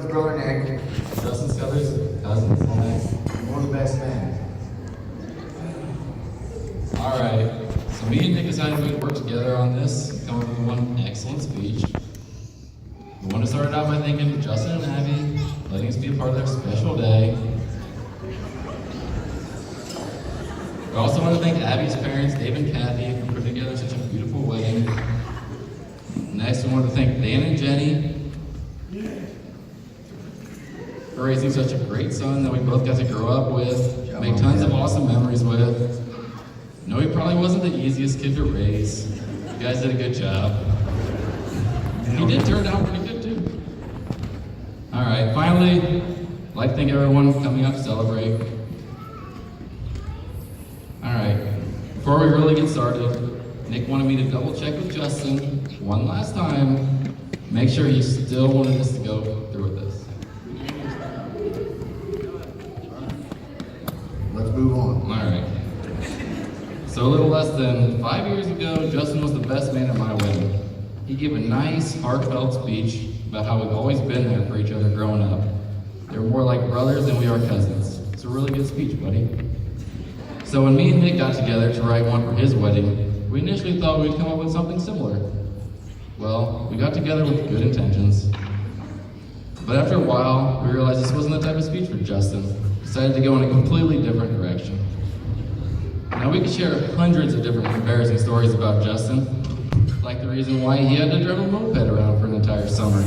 brother Nick. Justin Scuthers, cousins. One of the best men. All right. So me and Nick decided we'd work together on this, come up with one excellent speech. We want to start it out by thanking Justin and Abby, letting us be a part of their special day. We also want to thank Abby's parents, Dave and Kathy, for putting together such a beautiful wedding. Next, we want to thank Dan and Jenny for raising such a great son that we both got to grow up with, make tons of awesome memories with. No, he probably wasn't the easiest kid to raise. You guys did a good job. He did turn out pretty good too. All right, finally, I'd like to thank everyone coming out to celebrate. All right, before we really get started, Nick wanted me to double check with Justin one last time, make sure he still wanted us to go through with this. Let's move on. All right. So a little less than 5 years ago, Justin was the best man at my wedding. He gave a nice, heartfelt speech about how we've always been there for each other growing up. They're more like brothers than we are cousins. It's a really good speech, buddy. So when me and Nick got together to write one for his wedding, we initially thought we'd come up with something similar. Well, we got together with good intentions. But after a while, we realized this wasn't the type of speech for Justin. Decided to go in a completely different direction. Now we could share hundreds of different embarrassing stories about Justin, like the reason why he had to drive a moped around for an entire summer.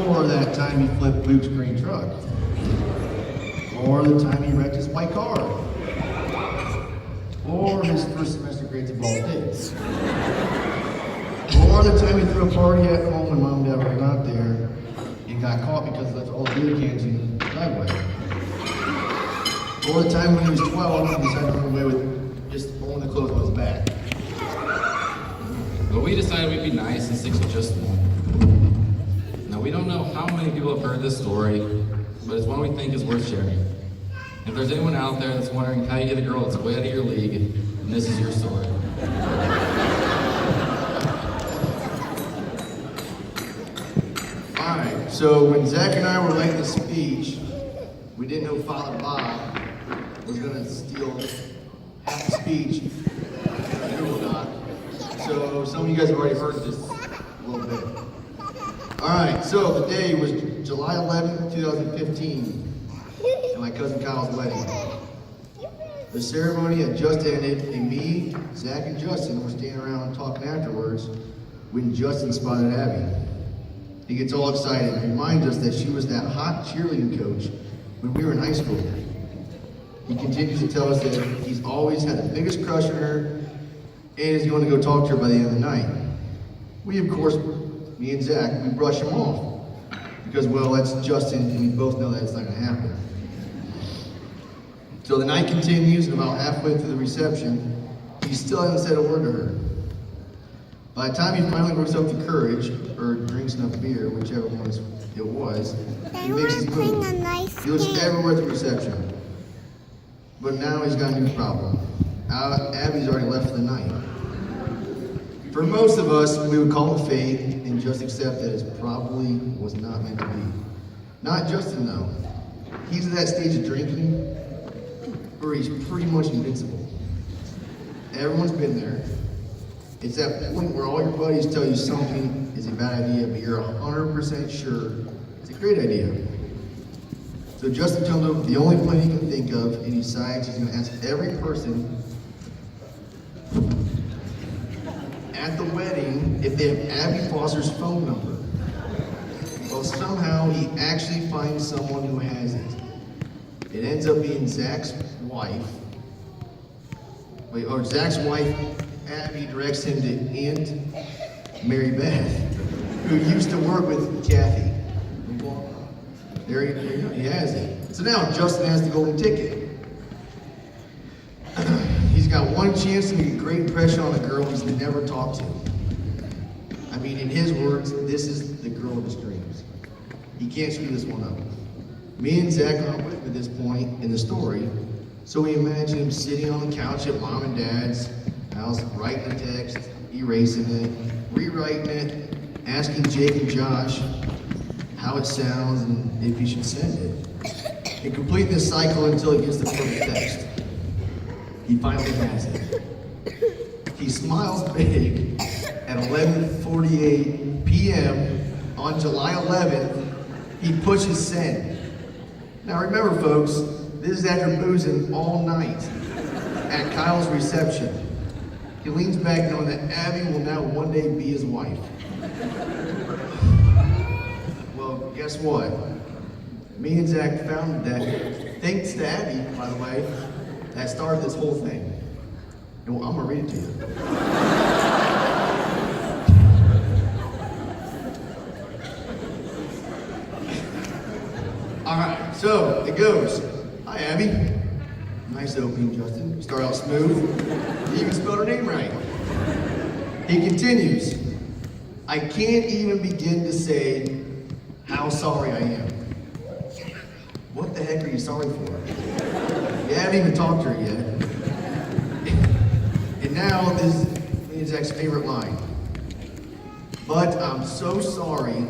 Or that time he flipped Luke's green truck. Or the time he wrecked his white car. Or his first semester grades at Ball State. Or the time he threw a party at home when mom and dad were not there and got caught because he left all the beer cans in the driveway. Or the time when he was 12 and decided to run away with just only the clothes on his back. But we decided we'd be nice and stick to just one. Now we don't know how many people have heard this story, but it's one we think is worth sharing. If there's anyone out there that's wondering how you get a girl that's way out of your league, then this is your story. Alright, so when Zach and I were writing the speech, we didn't know Father Bob was going to steal half the speech, and we will not. So some of you guys have already heard this a little bit. Alright, so the day was July 11th, 2015, at my cousin Kyle's wedding. The ceremony had just ended, and me, Zach, and Justin were standing around talking afterwards when Justin spotted Abby. He gets all excited and reminds us that she was that hot cheerleading coach when we were in high school. He continues to tell us that he's always had the biggest crush on her and is going to go talk to her by the end of the night. We, of course, me and Zach, we brush him off because, well, that's Justin and we both know that it's not going to happen. So the night continues, and about halfway through the reception, he still hasn't said a word to her. By the time he finally works up the courage, or drinks enough beer, whichever one it was, he makes his move. He looks everywhere at the reception. But now he's got a new problem. Abby's already left for the night. For most of us, we would call it fate and just accept that it probably was not meant to be. Not Justin, though. He's at that stage of drinking where he's pretty much invincible. Everyone's been there. It's that point where all your buddies tell you something is a bad idea, but you're 100% sure it's a great idea. So Justin comes up with the only plan he can think of, and he decides he's going to ask every person at the wedding if they have Abby Foster's phone number. Well, somehow he actually finds someone who has it. It ends up being Zach's wife. Zach's wife, Abby, directs him to Aunt Mary Beth, who used to work with Kathy. There you go, he has it. So now Justin has the golden ticket. He's got one chance to make a great impression on a girl he's never talked to. I mean, in his words, this is the girl of his dreams. He can't screw this one up. Me and Zach aren't with him at this point in the story, so we imagine him sitting on the couch at mom and dad's house, writing a text, erasing it, rewriting it, asking Jake and Josh how it sounds, and if you should send it. And complete this cycle until he gets the perfect text. He finally has it. He smiles big at 11:48 p.m. on July 11th. He pushes send. Now remember, folks, this is after boozing all night at Kyle's reception. He leans back knowing that Abby will now one day be his wife. Well, guess what? Me and Zach found that, thanks to Abby, by the way, that started this whole thing. And well, I'm gonna read it to you. All right, so it goes. Hi, Abby. Nice opening, Justin. You start out smooth. You even spelled her name right. He continues. I can't even begin to say how sorry I am. What the heck are you sorry for? You haven't even talked to her yet. And now this is Zach's favorite line. But I'm so sorry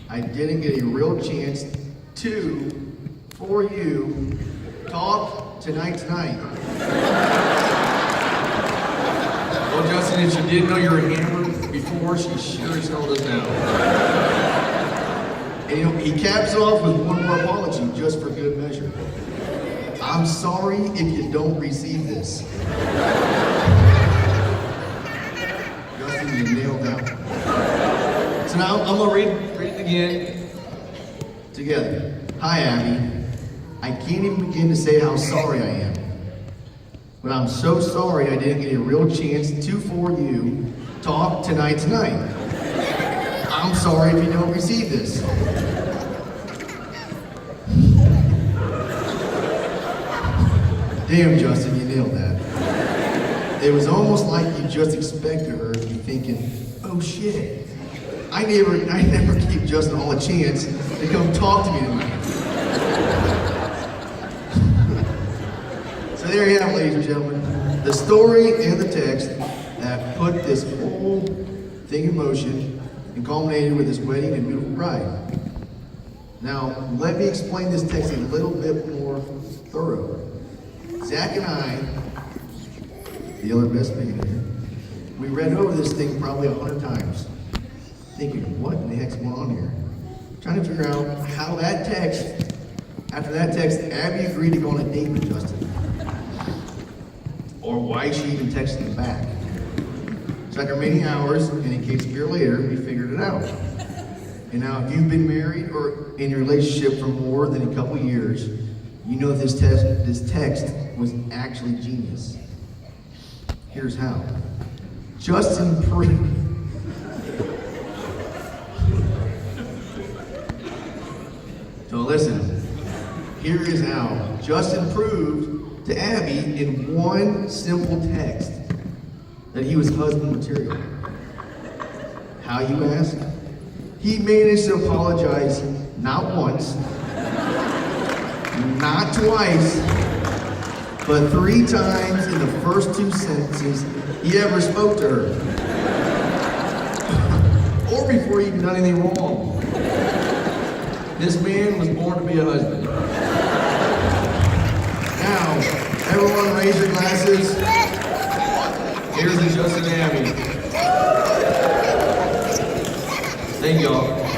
I didn't get a real chance to, for you, talk tonight. Well, Justin, if she didn't know you were hammered before, she sure as hell does now. And he caps off with one more apology, just for good measure. I'm sorry if you don't receive this. Justin, you nailed that. So now I'm gonna read it again together. Hi, Abby. I can't even begin to say how sorry I am. But I'm so sorry I didn't get a real chance to, for you, talk tonight. I'm sorry if you don't receive this. Damn, Justin, you nailed that. It was almost like you just expected her to be thinking, oh shit, I never gave Justin all a chance to come talk to me tonight. So there you have it, ladies and gentlemen. The story and the text that put this whole thing in motion and culminated with his wedding and beautiful bride. Now, let me explain this text a little bit more thorough. Zach and I, the other best man here, we read over this thing probably 100 times, thinking, what in the heck's going on here? Trying to figure out how that text, after that text, Abby agreed to go on a date with Justin. Or why she even texted him back. So after many hours, and in case a year later, we figured it out. And now if you've been married or in a relationship for more than a couple years, you know this text was actually genius. Here's how. Justin proved. So listen, here is how. Justin proved to Abby in one simple text that he was husband material. How, you ask? He managed to apologize not once, not twice, but 3 times in the first 2 sentences he ever spoke to her. Or before he even done anything wrong. This man was born to be a husband. Now, everyone raise your glasses. Here's the Justin and Abby. Thank y'all.